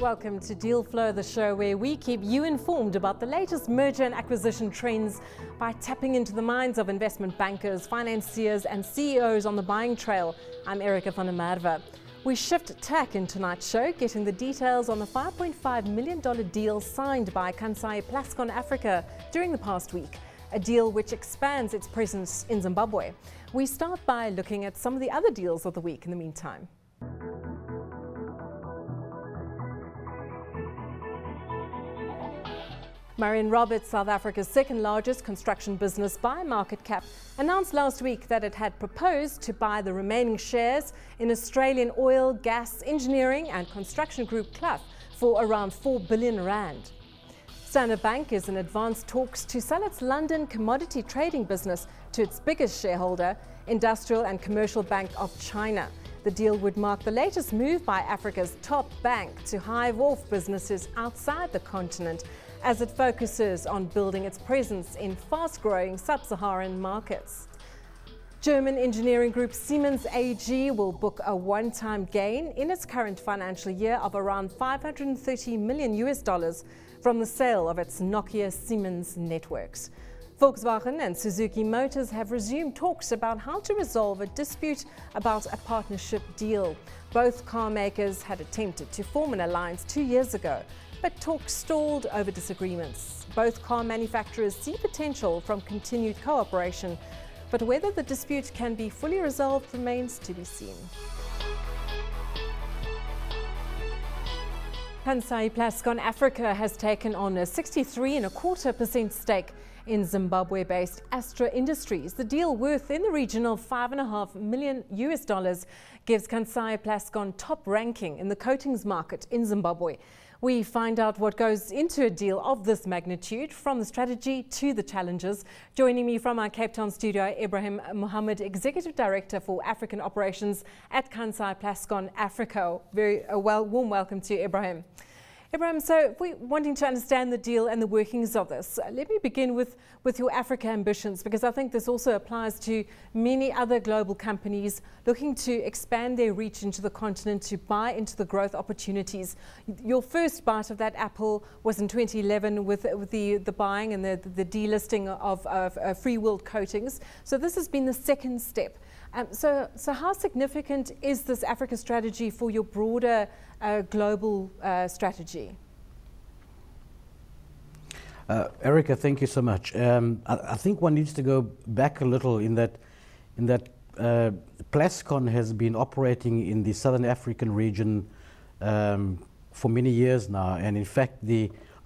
Welcome to Deal Flow, the show where we keep you informed about the latest merger and acquisition trends by tapping into the minds of investment bankers, financiers and CEOs on the buying trail. I'm Erika from Merwe. We shift tack in tonight's show, getting the details on the $5.5 million deal signed by Kansai Plascon Africa during the past week, a deal which expands its presence in Zimbabwe. We start by looking at some of the other deals of the week in the meantime. Merwe, South Africa's second largest construction business by market cap, announced last week that it had proposed to buy the remaining shares in Australian oil, gas, engineering and construction group Clough for around R4 billion. Standard Bank is in advanced talks to sell its London commodity trading business to its biggest shareholder, Industrial and Commercial Bank of China. The deal would mark the latest move by Africa's top bank to hive off businesses outside the continent, as it focuses on building its presence in fast-growing sub-Saharan markets. German engineering group Siemens AG will book a one-time gain in its current financial year of around $530 million from the sale of its Nokia Siemens networks. Volkswagen and Suzuki Motors have resumed talks about how to resolve a dispute about a partnership deal. Both car makers had attempted to form an alliance 2 years ago, but talks stalled over disagreements. Both car manufacturers see potential from continued cooperation, but whether the dispute can be fully resolved remains to be seen. Kansai Plascon Africa has taken on a 63.25% stake in Zimbabwe-based Astra Industries. The deal, worth in the region of $5.5 million, gives Kansai Plascon top ranking in the coatings market in Zimbabwe. We find out what goes into a deal of this magnitude, from the strategy to the challenges. Joining me from our Cape Town studio, Ebrahim Mohamed, Executive Director for African Operations at Kansai Plascon Africa. Warm welcome to Ebrahim. Ebrahim, so we're wanting to understand the deal and the workings of this. Let me begin with your Africa ambitions, because I think this also applies to many other global companies looking to expand their reach into the continent, to buy into the growth opportunities. Your first bite of that apple was in 2011 with the buying and the delisting of Free World Coatings. So this has been the second step. So how significant is this Africa strategy for your broader global strategy? Erika, thank you so much. I think one needs to go back a little in that Plascon has been operating in the Southern African region for many years now, and in fact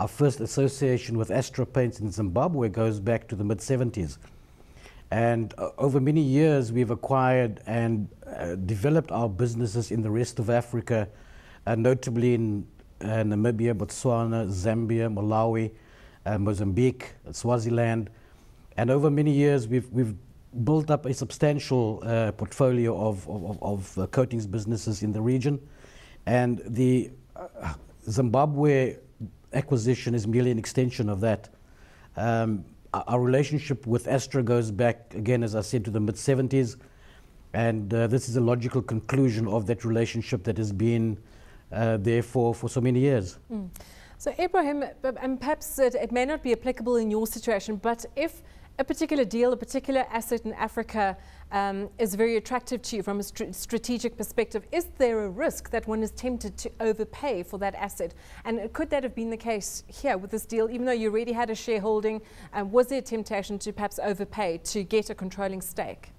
our first association with Astra Paints in Zimbabwe goes back to the mid-70s. And over many years, we've acquired and developed our businesses in the rest of Africa, notably in Namibia, Botswana, Zambia, Malawi, Mozambique, Swaziland. And over many years, we've built up a substantial portfolio of coatings businesses in the region. And the Zimbabwe acquisition is merely an extension of that. Our relationship with Astra goes back, again, as I said, to the mid-70s, and this is a logical conclusion of that relationship that has been there for so many years. So, Ebrahim, and perhaps it may not be applicable in your situation, but if a particular deal, a particular asset in Africa is very attractive to you from a strategic perspective, is there a risk that one is tempted to overpay for that asset? And could that have been the case here with this deal, even though you already had a shareholding? Was there a temptation to perhaps overpay to get a controlling stake?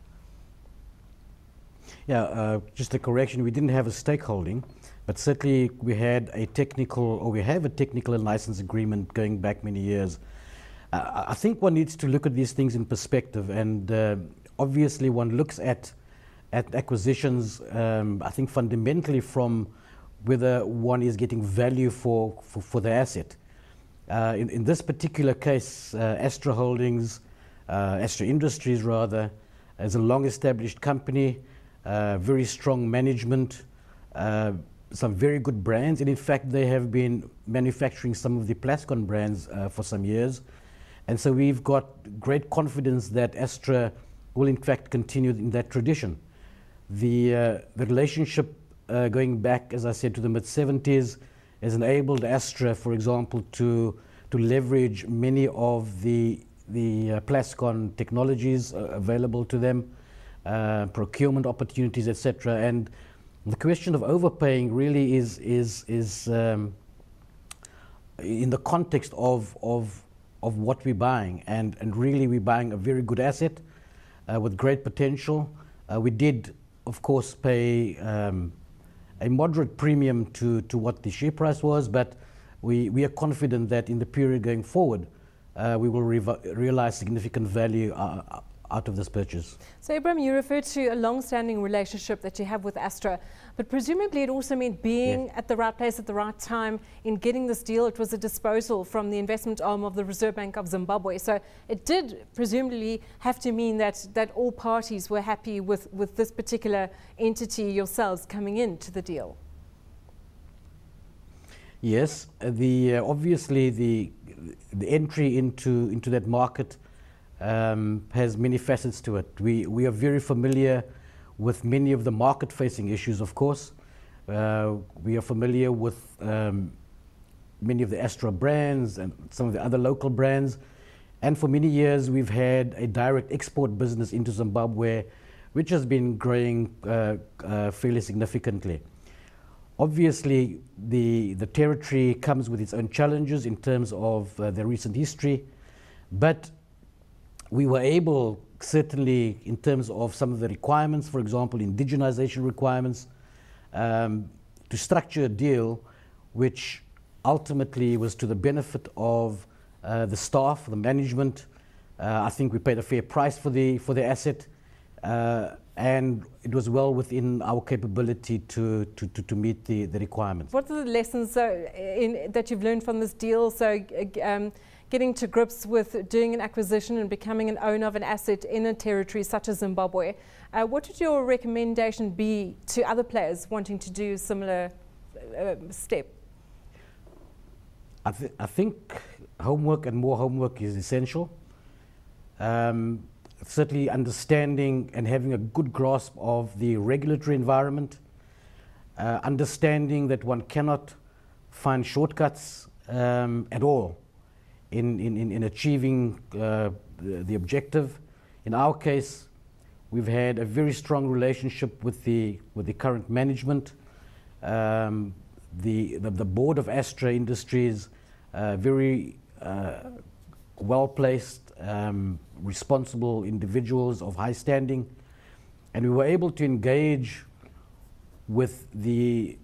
Yeah, just a correction, we didn't have a stakeholding, but certainly we have a technical and license agreement going back many years. I think one needs to look at these things in perspective, and obviously one looks at acquisitions, I think fundamentally from whether one is getting value for the asset. In this particular case, Astra Holdings, Astra Industries rather, is a long-established company, very strong management, some very good brands, and in fact they have been manufacturing some of the Plascon brands for some years. And so we've got great confidence that Astra will in fact continue in that tradition. The relationship going back, as I said, to the mid-70s has enabled Astra, for example, to leverage many of the Plascon technologies available to them, procurement opportunities, etc. And the question of overpaying really is in the context of what we're buying, and really we're buying a very good asset with great potential. We did, of course, pay a moderate premium to what the share price was, but we are confident that in the period going forward, we will realize significant value out of this purchase. So Ebrahim, you referred to a long-standing relationship that you have with Astra, but presumably it also meant being at the right place at the right time in getting this deal. It was a disposal from the investment arm of the Reserve Bank of Zimbabwe. So it did presumably have to mean that all parties were happy with this particular entity, yourselves, coming into the deal. Yes, obviously the entry into that market has many facets to it. We are very familiar with many of the market-facing issues, of course. We are familiar with many of the Astra brands and some of the other local brands. And for many years, we've had a direct export business into Zimbabwe, which has been growing fairly significantly. Obviously, the territory comes with its own challenges in terms of the recent history, but we were able, certainly in terms of some of the requirements, for example, indigenization requirements, to structure a deal which ultimately was to the benefit of the staff, the management. I think we paid a fair price for the asset, and it was well within our capability to meet the requirements. What are the lessons that you've learned from this deal? So getting to grips with doing an acquisition and becoming an owner of an asset in a territory such as Zimbabwe. What would your recommendation be to other players wanting to do a similar step? I think homework and more homework is essential. Certainly understanding and having a good grasp of the regulatory environment, understanding that one cannot find shortcuts at all in achieving the objective. In our case, we've had a very strong relationship with the current management. The board of Astra Industries, very well-placed, responsible individuals of high standing, and we were able to engage with the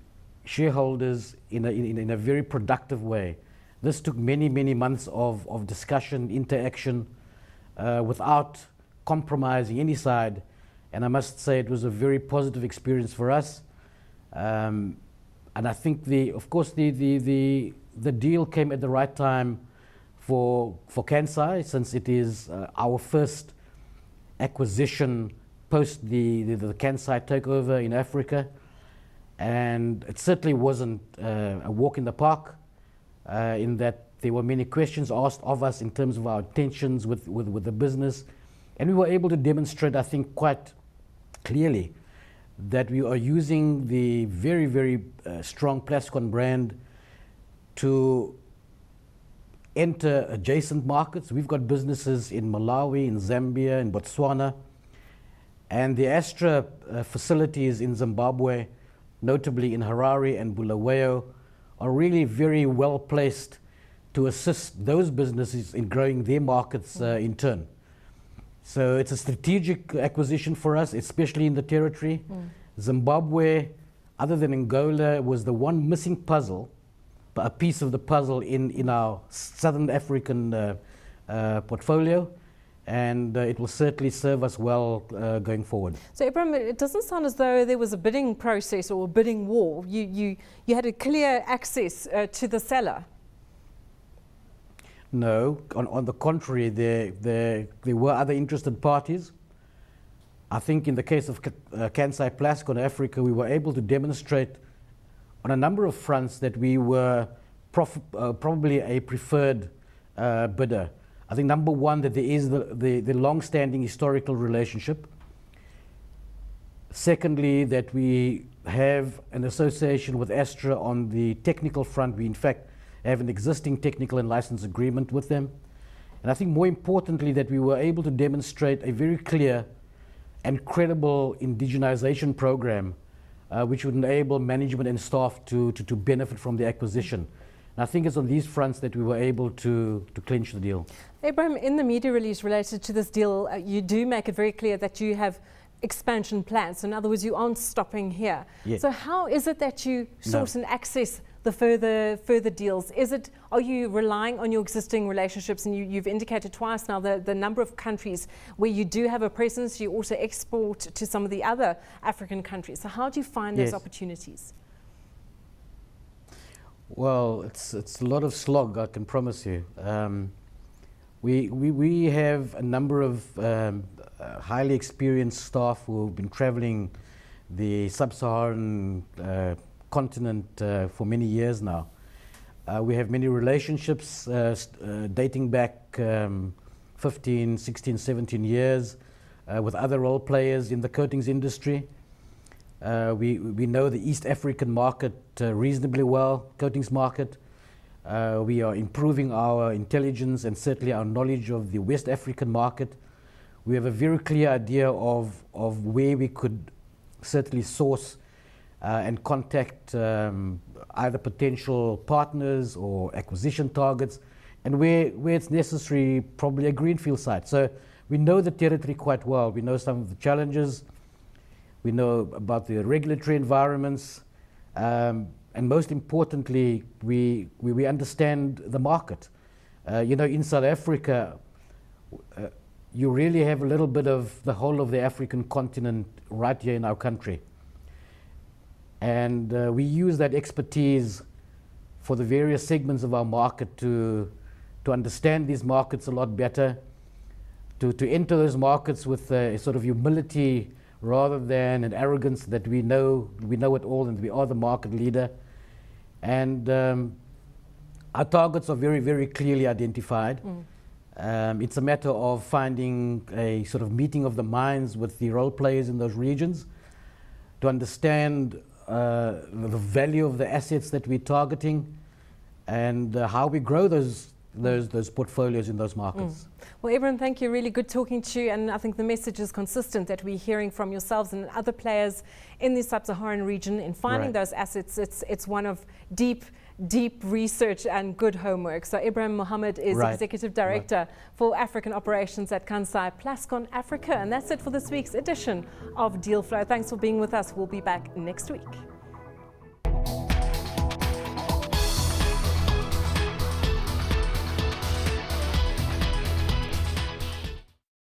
shareholders in a very productive way. This took many months of discussion, interaction, without compromising any side, and I must say it was a very positive experience for us. And I think of course the deal came at the right time for Kansai, since it is our first acquisition post the Kansai takeover in Africa, and it certainly wasn't a walk in the park, in that there were many questions asked of us in terms of our intentions with the business, and we were able to demonstrate, I think, quite clearly that we are using the very strong Plascon brand to enter adjacent markets. We've got businesses in Malawi, in Zambia, in Botswana, and the Astra facilities in Zimbabwe, notably in Harare and Bulawayo, are really very well placed to assist those businesses in growing their markets in turn. So it's a strategic acquisition for us, especially in the territory. Zimbabwe, other than Angola, was the one missing puzzle, a piece of the puzzle in our Southern African portfolio, and it will certainly serve us well going forward. So Ebrahim, it doesn't sound as though there was a bidding process or a bidding war. You had a clear access to the seller. No, on the contrary, there were other interested parties. I think in the case of Kansai Plascon Africa, we were able to demonstrate on a number of fronts that we were probably a preferred bidder. I think number one, that there is the long-standing historical relationship. Secondly, that we have an association with Astra on the technical front. We in fact have an existing technical and license agreement with them. And I think more importantly that we were able to demonstrate a very clear and credible indigenization program which would enable management and staff to benefit from the acquisition. And I think it's on these fronts that we were able to clinch the deal. Ebrahim, in the media release related to this deal, you do make it very clear that you have expansion plans. So in other words, you aren't stopping here. Yes. So how is it that you source and access the further deals? Are you relying on your existing relationships? And you've indicated twice now the number of countries where you do have a presence. You also export to some of the other African countries. So how do you find those opportunities? Well, it's a lot of slog, I can promise you. We have a number of highly experienced staff who have been traveling the sub-Saharan continent for many years now. We have many relationships dating back 15, 16, 17 years with other role players in the coatings industry. We know the East African market reasonably well, coatings market. We are improving our intelligence and certainly our knowledge of the West African market. We have a very clear idea of where we could certainly source and contact either potential partners or acquisition targets, and where it's necessary, probably a greenfield site. So we know the territory quite well. We know some of the challenges. We know about the regulatory environments, and most importantly, we understand the market. In South Africa, you really have a little bit of the whole of the African continent right here in our country. And we use that expertise for the various segments of our market to understand these markets a lot better, to enter those markets with a sort of humility rather than an arrogance that we know it all and we are the market leader. And our targets are very, very clearly identified. It's a matter of finding a sort of meeting of the minds with the role players in those regions to understand the value of the assets that we're targeting and how we grow those portfolios in those markets. Well, Ebrahim, thank you. Really good talking to you. And I think the message is consistent that we're hearing from yourselves and other players in the sub-Saharan region in finding those assets. It's one of deep research and good homework. So Ebrahim Mohamed is Executive Director for African Operations at Kansai Plascon Africa. And that's it for this week's edition of Deal Flow. Thanks for being with us. We'll be back next week.